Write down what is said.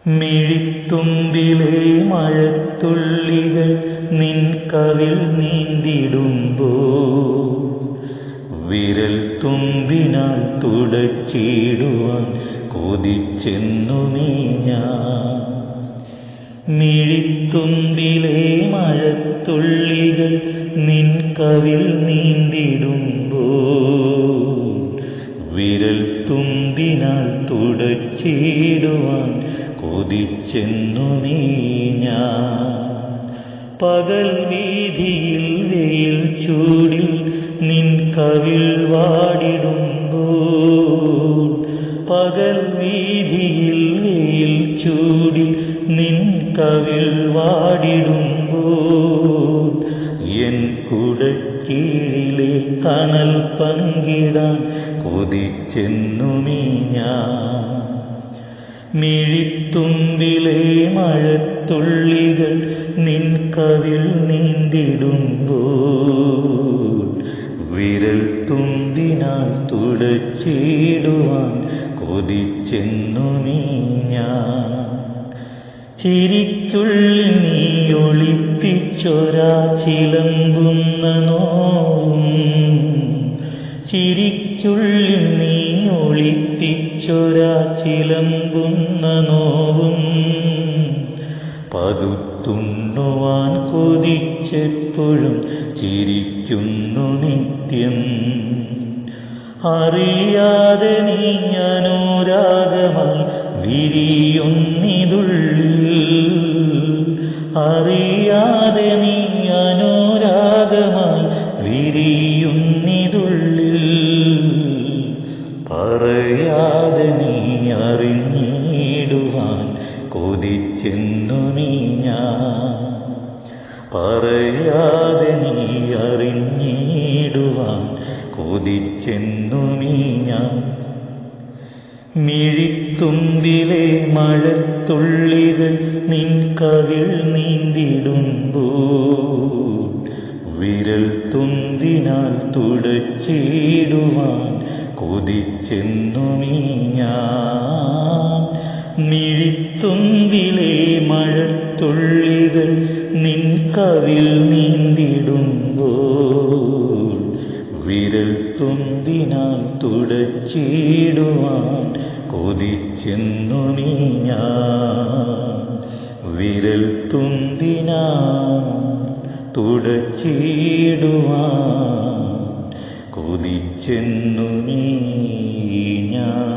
മിഴിത്തുമ്പിലെ മഴത്തുള്ളികൾ നിൻ കവിൾ നീന്തിടുമ്പോൾ വിരൽ തുമ്പിനാൽ തുടച്ചിടുവാൻ കൊതിച്ചെന്നു നീ ഞാൻ. മിഴിത്തുമ്പിലെ മഴത്തുള്ളികൾ നിൻ കവിൾ നീന്തിടുമ്പോൾ വിരൽ തുമ്പിനാൽ തുടച്ചിടുവാൻ കൊതിച്ചെന്നു നീ ഞാൻ. പകൽ വീതിയിൽ വെയിൽ ചൂടിൽ നിൻ കവിൾ വാടിടുമ്പോൾ പകൽ വീതിയിൽ വെയിൽ ചൂടിൽ നിൻ കവിൾ വാടിടുമ്പോൾ എൻ കുടക്കീഴിലെ തണൽ പങ്കിടാൻ കൊതിച്ചെന്നു നീ ഞാൻ. മിഴിത്തുമ്പിലെ മഴത്തുള്ളികൾ നിൻ കവിൾ നീന്തിടുമ്പോൾ വിരൽ തുമ്പിനാൽ തുടച്ചിടുവാൻ കൊതിച്ചെന്നു നീ ഞാൻ. ചിരിക്കുള്ളിൽ നീ ഒളിപ്പിച്ചൊരാ ചിലമ്പുന്ന നോവും ചിരിക്കുള്ളിൽ നീ ഒളിപ്പിച്ചൊരാ ചിലമ്പുന്ന നോവും പകുത്തുണ്ണുവാൻ കൊതിച്ചെപ്പോഴും ചിരിക്കുന്നു നിത്യം. അറിയാതെ നീ അനുരാഗമായി വിരിയുന്നിതുള്ളിൽ അറിയാതെ നീ അനുരാഗമായി വിരിയുന്നിതുള്ളിൽ പറയാതെ നീ അറിഞ്ഞിടുവാൻ കൊതിച്ചെന്നു നീ ഞാൻ. പറയാതെ നീ അറിഞ്ഞിടുവാൻ കൊതിച്ചെന്നു നീ ഞാൻ. മിഴിത്തുമ്പിലെ മഴത്തുള്ളികൾ നിൻ കവിൾ നീന്തിടുമ്പോൾ വിരൽ തുമ്പിനാൽ തുടച്ചിടുവാൻ കൊതിച്ചെന്നു നീ ഞാൻ. മിഴിത്തുമ്പിലെ മഴത്തുള്ളികൾ നിൻ കവിൾ നീന്തിടുമ്പോൾ വിരൽ തുമ്പിനാൽ തുടച്ചിടുവാൻ കൊതിച്ചെന്നു നീ ഞാൻ. വിരൽ തുമ്പിനാൽ തുടച്ചിടുവാൻ കൊതിച്ചെന്നു നീ ഞാൻ.